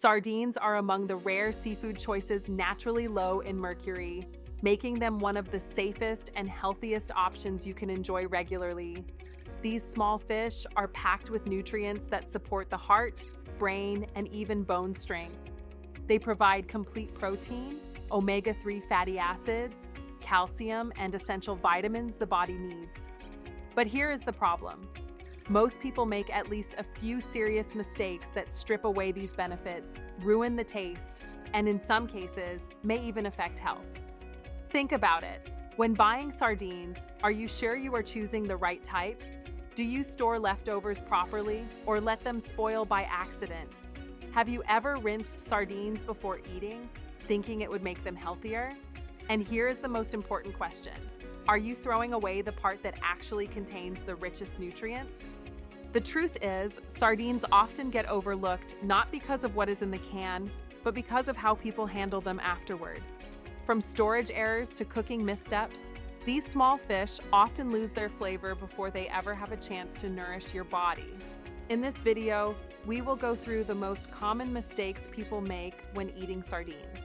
Sardines are among the rare seafood choices naturally low in mercury, making them one of the safest and healthiest options you can enjoy regularly. These small fish are packed with nutrients that support the heart, brain, and even bone strength. They provide complete protein, omega-3 fatty acids, calcium, and essential vitamins the body needs. But here is the problem. Most people make at least a few serious mistakes that strip away these benefits, ruin the taste, and in some cases, may even affect health. Think about it. When buying sardines, are you sure you are choosing the right type? Do you store leftovers properly or let them spoil by accident? Have you ever rinsed sardines before eating, thinking it would make them healthier? And here is the most important question. Are you throwing away the part that actually contains the richest nutrients? The truth is, sardines often get overlooked not because of what is in the can, but because of how people handle them afterward. From storage errors to cooking missteps, these small fish often lose their flavor before they ever have a chance to nourish your body. In this video, we will go through the most common mistakes people make when eating sardines.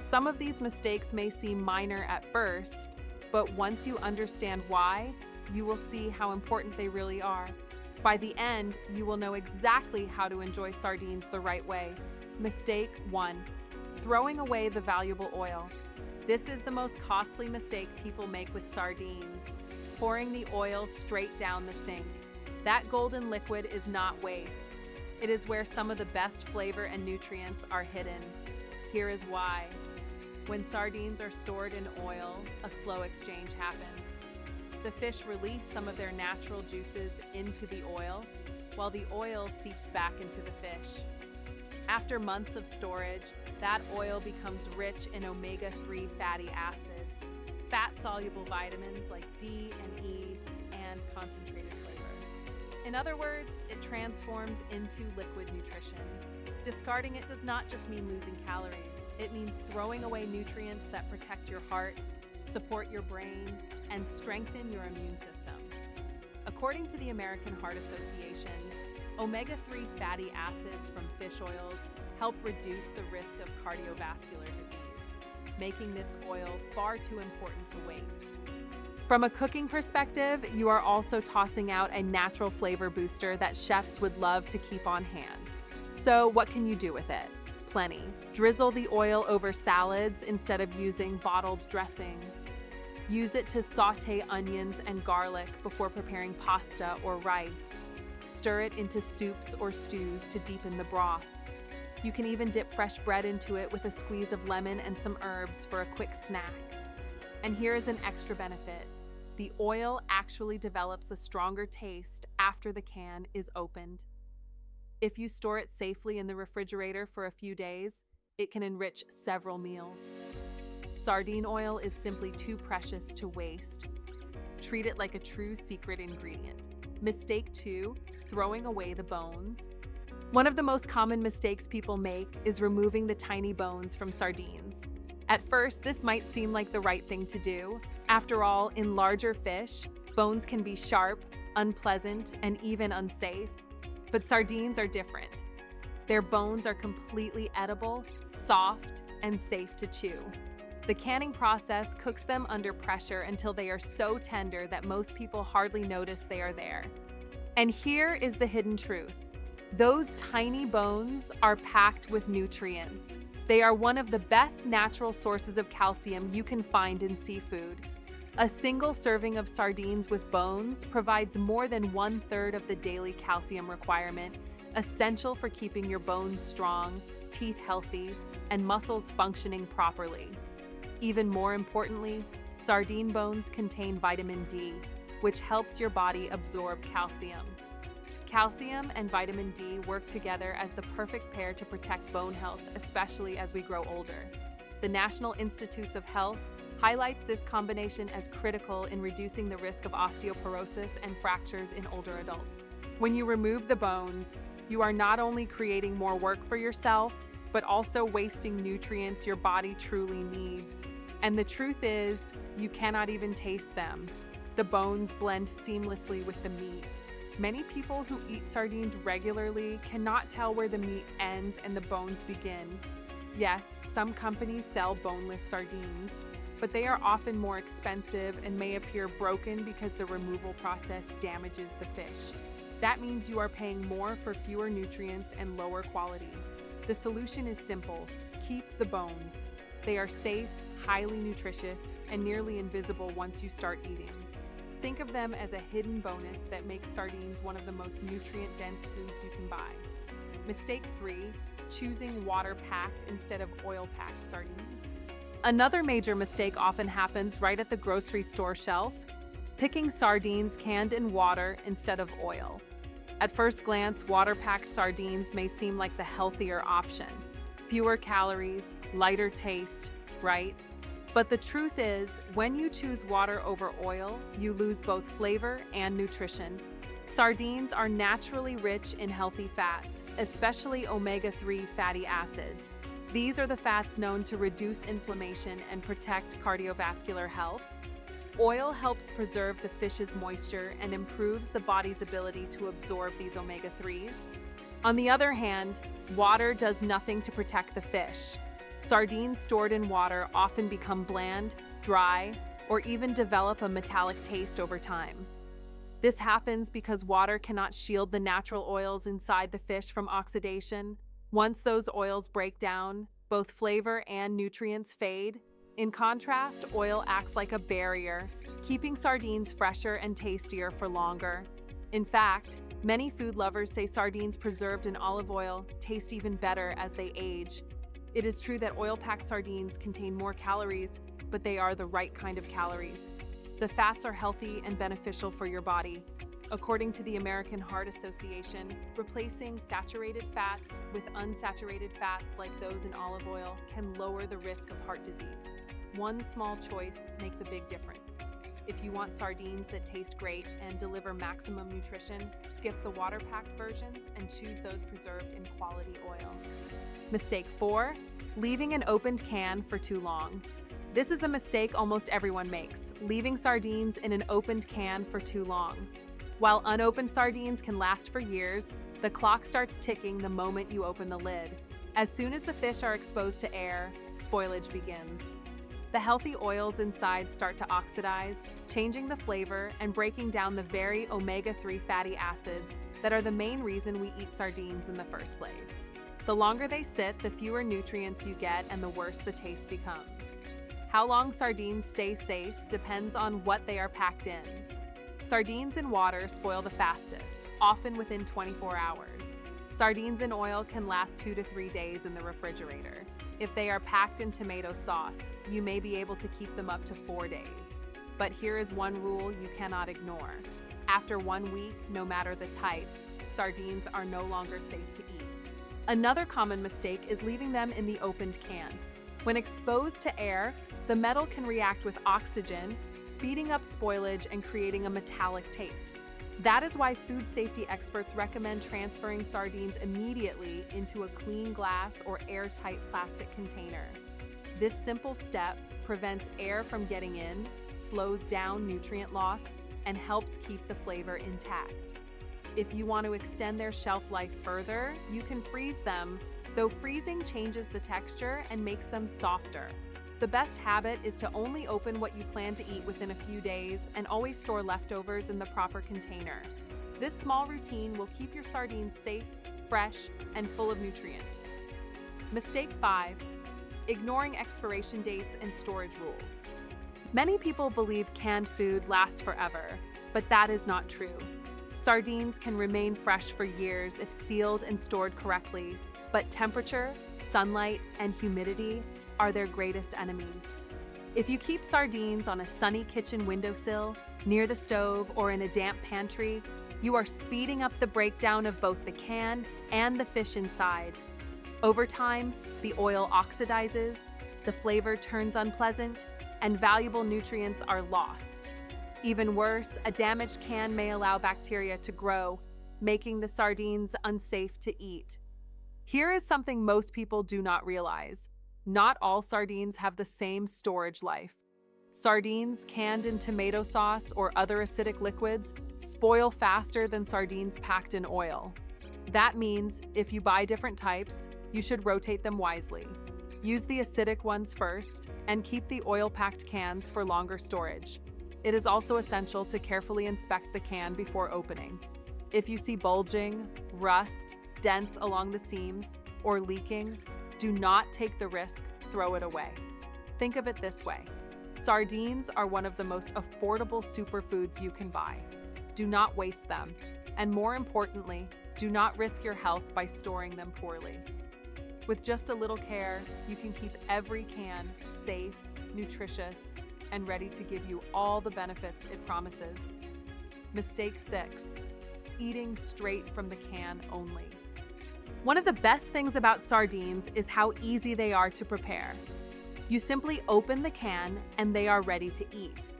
Some of these mistakes may seem minor at first, but once you understand why, you will see how important they really are. By the end, you will know exactly how to enjoy sardines the right way. Mistake 1. Throwing away the valuable oil. This is the most costly mistake people make with sardines. Pouring the oil straight down the sink. That golden liquid is not waste. It is where some of the best flavor and nutrients are hidden. Here is why. When sardines are stored in oil, a slow exchange happens. The fish release some of their natural juices into the oil, while the oil seeps back into the fish. After months of storage, that oil becomes rich in omega-3 fatty acids, fat-soluble vitamins like D and E, and concentrated flavor. In other words, it transforms into liquid nutrition. Discarding it does not just mean losing calories. It means throwing away nutrients that protect your heart, support your brain, and strengthen your immune system. According to the American Heart Association, omega-3 fatty acids from fish oils help reduce the risk of cardiovascular disease, making this oil far too important to waste. From a cooking perspective, you are also tossing out a natural flavor booster that chefs would love to keep on hand. So what can you do with it? Plenty. Drizzle the oil over salads instead of using bottled dressings. Use it to sauté onions and garlic before preparing pasta or rice. Stir it into soups or stews to deepen the broth. You can even dip fresh bread into it with a squeeze of lemon and some herbs for a quick snack. And here is an extra benefit. The oil actually develops a stronger taste after the can is opened. If you store it safely in the refrigerator for a few days, it can enrich several meals. Sardine oil is simply too precious to waste. Treat it like a true secret ingredient. Mistake 2, throwing away the bones. One of the most common mistakes people make is removing the tiny bones from sardines. At first, this might seem like the right thing to do. After all, in larger fish, bones can be sharp, unpleasant, and even unsafe. But sardines are different. Their bones are completely edible, soft, and safe to chew. The canning process cooks them under pressure until they are so tender that most people hardly notice they are there. And here is the hidden truth. Those tiny bones are packed with nutrients. They are one of the best natural sources of calcium you can find in seafood. A single serving of sardines with bones provides more than 1/3 of the daily calcium requirement, essential for keeping your bones strong, teeth healthy, and muscles functioning properly. Even more importantly, sardine bones contain vitamin D, which helps your body absorb calcium. Calcium and vitamin D work together as the perfect pair to protect bone health, especially as we grow older. The National Institutes of Health highlights this combination as critical in reducing the risk of osteoporosis and fractures in older adults. When you remove the bones, you are not only creating more work for yourself, but also wasting nutrients your body truly needs. And the truth is, you cannot even taste them. The bones blend seamlessly with the meat, Many people who eat sardines regularly cannot tell where the meat ends and the bones begin. Yes, some companies sell boneless sardines, but they are often more expensive and may appear broken because the removal process damages the fish. That means you are paying more for fewer nutrients and lower quality. The solution is simple: keep the bones. They are safe, highly nutritious, and nearly invisible once you start eating. Think of them as a hidden bonus that makes sardines one of the most nutrient-dense foods you can buy. Mistake 3: choosing water-packed instead of oil-packed sardines. Another major mistake often happens right at the grocery store shelf: picking sardines canned in water instead of oil. At first glance, water-packed sardines may seem like the healthier option. Fewer calories, lighter taste, right? But the truth is, when you choose water over oil, you lose both flavor and nutrition. Sardines are naturally rich in healthy fats, especially omega-3 fatty acids. These are the fats known to reduce inflammation and protect cardiovascular health. Oil helps preserve the fish's moisture and improves the body's ability to absorb these omega-3s. On the other hand, water does nothing to protect the fish. Sardines stored in water often become bland, dry, or even develop a metallic taste over time. This happens because water cannot shield the natural oils inside the fish from oxidation. Once those oils break down, both flavor and nutrients fade. In contrast, oil acts like a barrier, keeping sardines fresher and tastier for longer. In fact, many food lovers say sardines preserved in olive oil taste even better as they age. It is true that oil-packed sardines contain more calories, but they are the right kind of calories. The fats are healthy and beneficial for your body. According to the American Heart Association, replacing saturated fats with unsaturated fats like those in olive oil can lower the risk of heart disease. One small choice makes a big difference. If you want sardines that taste great and deliver maximum nutrition, skip the water-packed versions and choose those preserved in quality oil. Mistake 4: leaving an opened can for too long. This is a mistake almost everyone makes: leaving sardines in an opened can for too long. While unopened sardines can last for years, the clock starts ticking the moment you open the lid. As soon as the fish are exposed to air, spoilage begins. The healthy oils inside start to oxidize, changing the flavor and breaking down the very omega-3 fatty acids that are the main reason we eat sardines in the first place. The longer they sit, the fewer nutrients you get and the worse the taste becomes. How long sardines stay safe depends on what they are packed in. Sardines in water spoil the fastest, often within 24 hours. Sardines in oil can last 2 to 3 days in the refrigerator. If they are packed in tomato sauce, you may be able to keep them up to 4 days. But here is one rule you cannot ignore. After 1 week, no matter the type, sardines are no longer safe to eat. Another common mistake is leaving them in the opened can. When exposed to air, the metal can react with oxygen, speeding up spoilage and creating a metallic taste. That is why food safety experts recommend transferring sardines immediately into a clean glass or airtight plastic container. This simple step prevents air from getting in, slows down nutrient loss, and helps keep the flavor intact. If you want to extend their shelf life further, you can freeze them, though freezing changes the texture and makes them softer. The best habit is to only open what you plan to eat within a few days and always store leftovers in the proper container. This small routine will keep your sardines safe, fresh, and full of nutrients. Mistake 5: ignoring expiration dates and storage rules. Many people believe canned food lasts forever, but that is not true. Sardines can remain fresh for years if sealed and stored correctly, but temperature, sunlight, and humidity are their greatest enemies. If you keep sardines on a sunny kitchen windowsill, near the stove, or in a damp pantry, you are speeding up the breakdown of both the can and the fish inside. Over time, the oil oxidizes, the flavor turns unpleasant, and valuable nutrients are lost. Even worse, a damaged can may allow bacteria to grow, making the sardines unsafe to eat. Here is something most people do not realize. Not all sardines have the same storage life. Sardines canned in tomato sauce or other acidic liquids spoil faster than sardines packed in oil. That means if you buy different types, you should rotate them wisely. Use the acidic ones first and keep the oil-packed cans for longer storage. It is also essential to carefully inspect the can before opening. If you see bulging, rust, dents along the seams, or leaking, do not take the risk, throw it away. Think of it this way. Sardines are one of the most affordable superfoods you can buy. Do not waste them, and more importantly, do not risk your health by storing them poorly. With just a little care, you can keep every can safe, nutritious, and ready to give you all the benefits it promises. Mistake 6, eating straight from the can only. One of the best things about sardines is how easy they are to prepare. You simply open the can and they are ready to eat.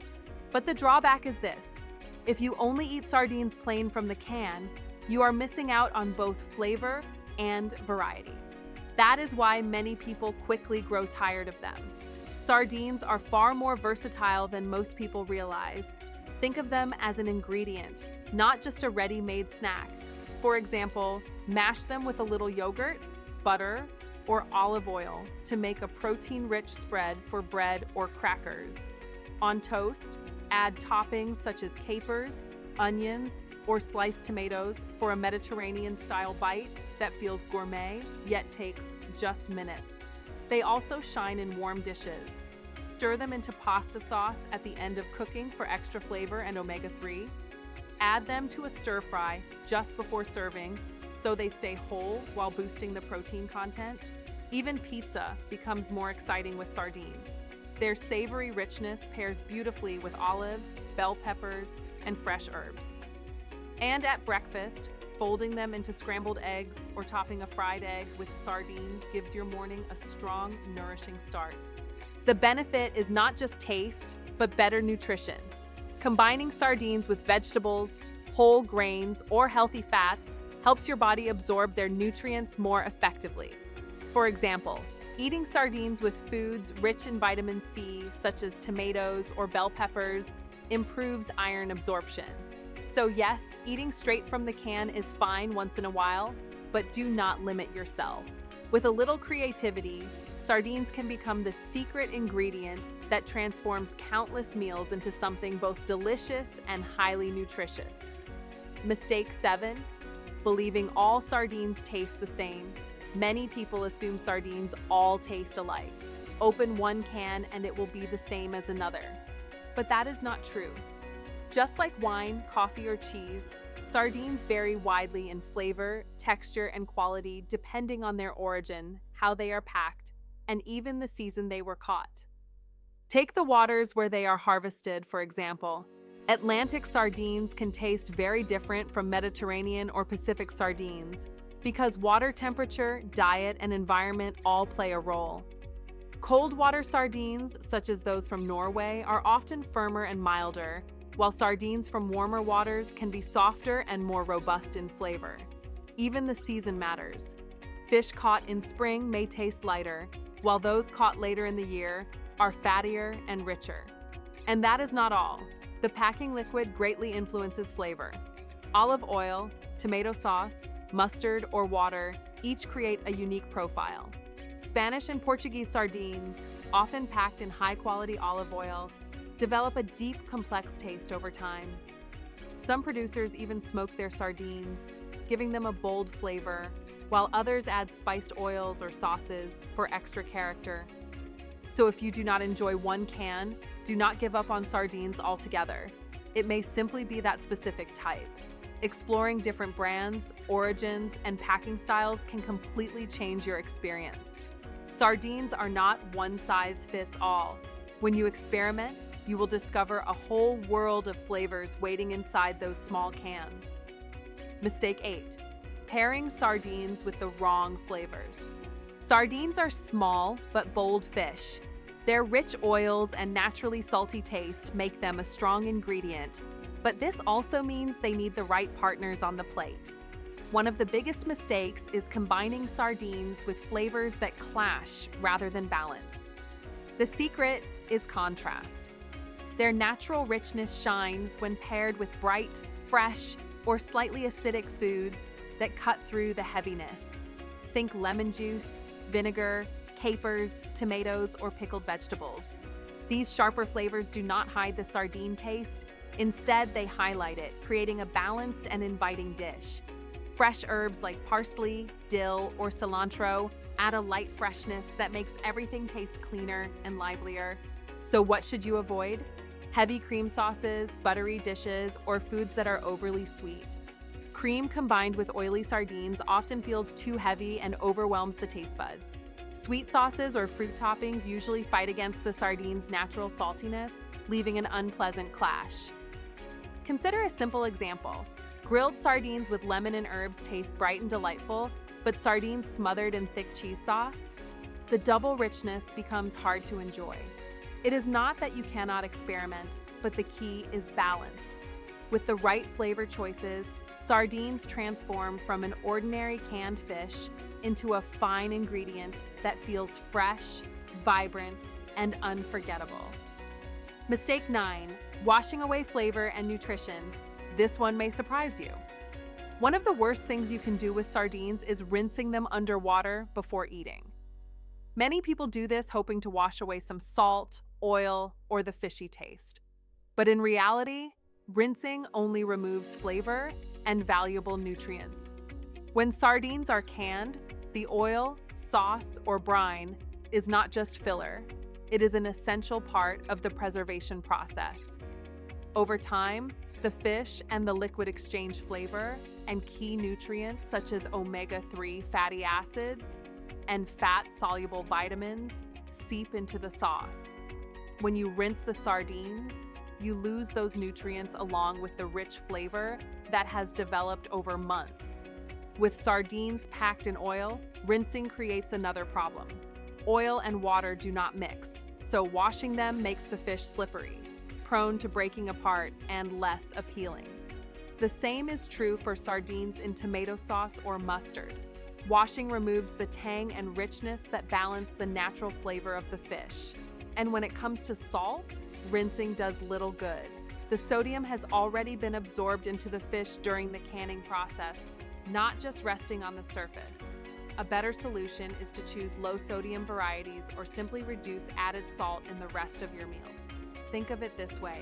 But the drawback is this: if you only eat sardines plain from the can, you are missing out on both flavor and variety. That is why many people quickly grow tired of them. Sardines are far more versatile than most people realize. Think of them as an ingredient, not just a ready-made snack. For example, mash them with a little yogurt, butter, or olive oil to make a protein-rich spread for bread or crackers. On toast, add toppings such as capers, onions, or sliced tomatoes for a Mediterranean-style bite that feels gourmet, yet takes just minutes. They also shine in warm dishes. Stir them into pasta sauce at the end of cooking for extra flavor and omega-3. Add them to a stir-fry just before serving so they stay whole while boosting the protein content. Even pizza becomes more exciting with sardines. Their savory richness pairs beautifully with olives, bell peppers, and fresh herbs. And at breakfast, folding them into scrambled eggs or topping a fried egg with sardines gives your morning a strong, nourishing start. The benefit is not just taste, but better nutrition. Combining sardines with vegetables, whole grains, or healthy fats helps your body absorb their nutrients more effectively. For example, eating sardines with foods rich in vitamin C, such as tomatoes or bell peppers, improves iron absorption. So yes, eating straight from the can is fine once in a while, but do not limit yourself. With a little creativity, sardines can become the secret ingredient that transforms countless meals into something both delicious and highly nutritious. Mistake 7, believing all sardines taste the same. Many people assume sardines all taste alike. Open one can and it will be the same as another. But that is not true. Just like wine, coffee, or cheese, sardines vary widely in flavor, texture, and quality depending on their origin, how they are packed, and even the season they were caught. Take the waters where they are harvested, for example. Atlantic sardines can taste very different from Mediterranean or Pacific sardines because water temperature, diet, and environment all play a role. Cold water sardines, such as those from Norway, are often firmer and milder, while sardines from warmer waters can be softer and more robust in flavor. Even the season matters. Fish caught in spring may taste lighter, while those caught later in the year are fattier and richer. And that is not all. The packing liquid greatly influences flavor. Olive oil, tomato sauce, mustard, or water each create a unique profile. Spanish and Portuguese sardines, often packed in high-quality olive oil, develop a deep, complex taste over time. Some producers even smoke their sardines, giving them a bold flavor, while others add spiced oils or sauces for extra character. So if you do not enjoy one can, do not give up on sardines altogether. It may simply be that specific type. Exploring different brands, origins, and packing styles can completely change your experience. Sardines are not one size fits all. When you experiment, you will discover a whole world of flavors waiting inside those small cans. Mistake 8, pairing sardines with the wrong flavors. Sardines are small but bold fish. Their rich oils and naturally salty taste make them a strong ingredient, but this also means they need the right partners on the plate. One of the biggest mistakes is combining sardines with flavors that clash rather than balance. The secret is contrast. Their natural richness shines when paired with bright, fresh, or slightly acidic foods that cut through the heaviness. Think lemon juice, vinegar, capers, tomatoes, or pickled vegetables. These sharper flavors do not hide the sardine taste. Instead, they highlight it, creating a balanced and inviting dish. Fresh herbs like parsley, dill, or cilantro add a light freshness that makes everything taste cleaner and livelier. So what should you avoid? Heavy cream sauces, buttery dishes, or foods that are overly sweet. Cream combined with oily sardines often feels too heavy and overwhelms the taste buds. Sweet sauces or fruit toppings usually fight against the sardine's natural saltiness, leaving an unpleasant clash. Consider a simple example. Grilled sardines with lemon and herbs taste bright and delightful, but sardines smothered in thick cheese sauce? The double richness becomes hard to enjoy. It is not that you cannot experiment, but the key is balance. With the right flavor choices, sardines transform from an ordinary canned fish into a fine ingredient that feels fresh, vibrant, and unforgettable. Mistake 9, washing away flavor and nutrition. This one may surprise you. One of the worst things you can do with sardines is rinsing them underwater before eating. Many people do this hoping to wash away some salt, oil, or the fishy taste. But in reality, rinsing only removes flavor and valuable nutrients. When sardines are canned, the oil, sauce, or brine is not just filler. It is an essential part of the preservation process. Over time, the fish and the liquid exchange flavor and key nutrients such as omega-3 fatty acids and fat-soluble vitamins seep into the sauce. When you rinse the sardines, you lose those nutrients along with the rich flavor that has developed over months. With sardines packed in oil, rinsing creates another problem. Oil and water do not mix, so washing them makes the fish slippery, prone to breaking apart and less appealing. The same is true for sardines in tomato sauce or mustard. Washing removes the tang and richness that balance the natural flavor of the fish. And when it comes to salt, rinsing does little good. The sodium has already been absorbed into the fish during the canning process, not just resting on the surface. A better solution is to choose low-sodium varieties or simply reduce added salt in the rest of your meal. Think of it this way.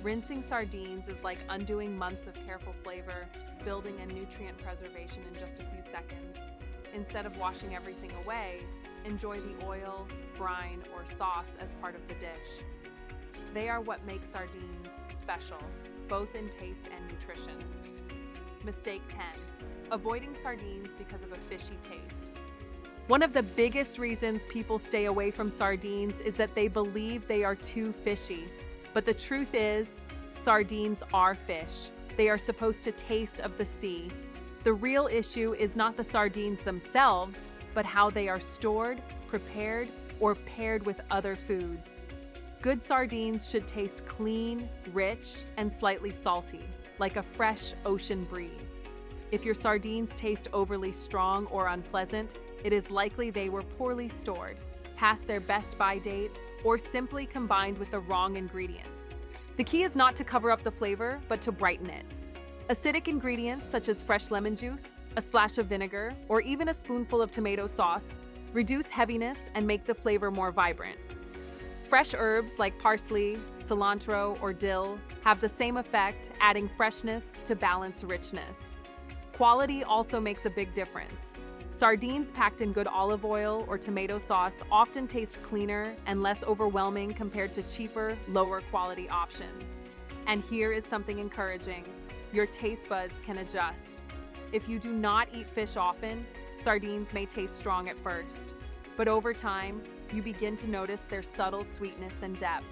Rinsing sardines is like undoing months of careful flavor, building and nutrient preservation in just a few seconds. Instead of washing everything away, enjoy the oil, brine, or sauce as part of the dish. They are what make sardines special, both in taste and nutrition. Mistake 10. Avoiding sardines because of a fishy taste. One of the biggest reasons people stay away from sardines is that they believe they are too fishy. But the truth is, sardines are fish. They are supposed to taste of the sea. The real issue is not the sardines themselves, but how they are stored, prepared, or paired with other foods. Good sardines should taste clean, rich, and slightly salty, like a fresh ocean breeze. If your sardines taste overly strong or unpleasant, it is likely they were poorly stored, past their best-by date, or simply combined with the wrong ingredients. The key is not to cover up the flavor, but to brighten it. Acidic ingredients such as fresh lemon juice, a splash of vinegar, or even a spoonful of tomato sauce reduce heaviness and make the flavor more vibrant. Fresh herbs like parsley, cilantro, or dill have the same effect, adding freshness to balance richness. Quality also makes a big difference. Sardines packed in good olive oil or tomato sauce often taste cleaner and less overwhelming compared to cheaper, lower quality options. And here is something encouraging. Your taste buds can adjust. If you do not eat fish often, sardines may taste strong at first. But over time, you begin to notice their subtle sweetness and depth.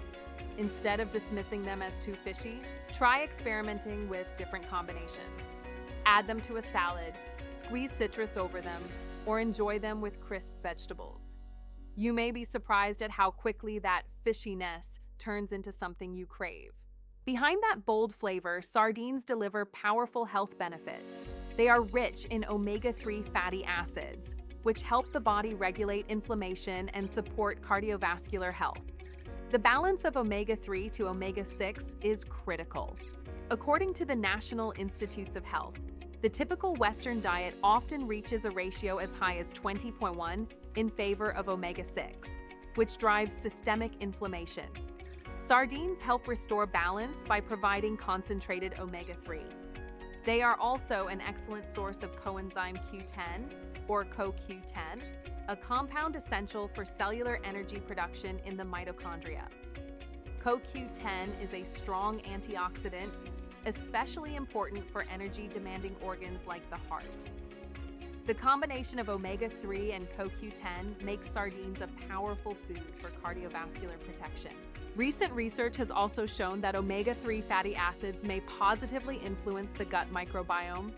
Instead of dismissing them as too fishy, try experimenting with different combinations. Add them to a salad, squeeze citrus over them, or enjoy them with crisp vegetables. You may be surprised at how quickly that fishiness turns into something you crave. Behind that bold flavor, sardines deliver powerful health benefits. They are rich in omega-3 fatty acids, which help the body regulate inflammation and support cardiovascular health. The balance of omega-3 to omega-6 is critical. According to the National Institutes of Health, the typical Western diet often reaches a ratio as high as 20.1 in favor of omega-6, which drives systemic inflammation. Sardines help restore balance by providing concentrated omega-3. They are also an excellent source of coenzyme Q10, or CoQ10, a compound essential for cellular energy production in the mitochondria. CoQ10 is a strong antioxidant, especially important for energy-demanding organs like the heart. The combination of omega-3 and CoQ10 makes sardines a powerful food for cardiovascular protection. Recent research has also shown that omega-3 fatty acids may positively influence the gut microbiome.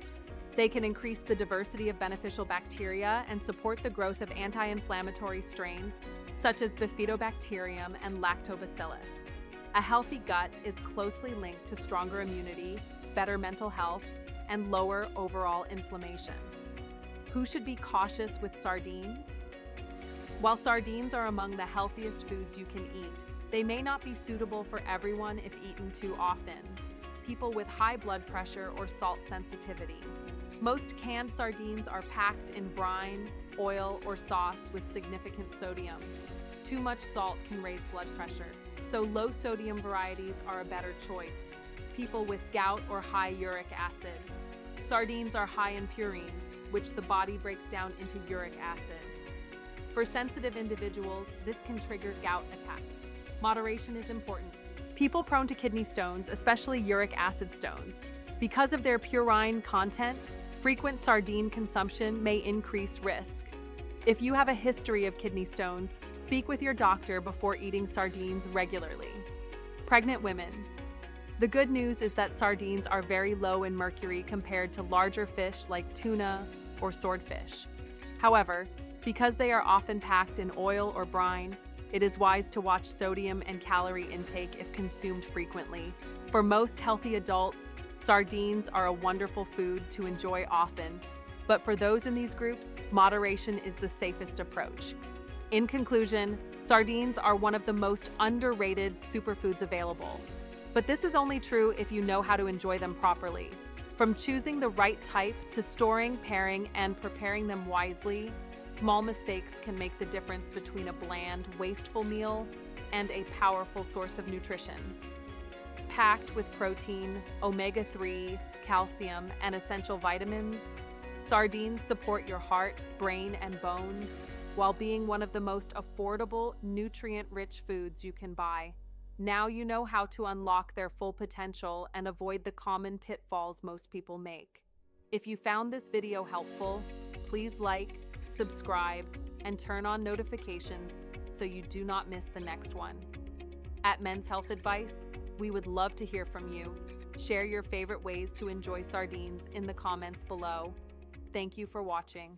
They can increase the diversity of beneficial bacteria and support the growth of anti-inflammatory strains such as Bifidobacterium and Lactobacillus. A healthy gut is closely linked to stronger immunity, better mental health, and lower overall inflammation. Who should be cautious with sardines? While sardines are among the healthiest foods you can eat, they may not be suitable for everyone if eaten too often. People with high blood pressure or salt sensitivity. Most canned sardines are packed in brine, oil, or sauce with significant sodium. Too much salt can raise blood pressure, so low-sodium varieties are a better choice. People with gout or high uric acid. Sardines are high in purines, which the body breaks down into uric acid. For sensitive individuals, this can trigger gout attacks. Moderation is important. People prone to kidney stones, especially uric acid stones, because of their purine content, frequent sardine consumption may increase risk. If you have a history of kidney stones, speak with your doctor before eating sardines regularly. Pregnant women. The good news is that sardines are very low in mercury compared to larger fish like tuna or swordfish. However, because they are often packed in oil or brine, it is wise to watch sodium and calorie intake if consumed frequently. For most healthy adults, sardines are a wonderful food to enjoy often, but for those in these groups, moderation is the safest approach. In conclusion, sardines are one of the most underrated superfoods available. But this is only true if you know how to enjoy them properly. From choosing the right type to storing, pairing, and preparing them wisely, small mistakes can make the difference between a bland, wasteful meal and a powerful source of nutrition. Packed with protein, omega-3, calcium, and essential vitamins, sardines support your heart, brain, and bones, while being one of the most affordable, nutrient-rich foods you can buy. Now you know how to unlock their full potential and avoid the common pitfalls most people make. If you found this video helpful, please like, subscribe, and turn on notifications so you do not miss the next one. At Men's Health Advice, we would love to hear from you. Share your favorite ways to enjoy sardines in the comments below. Thank you for watching.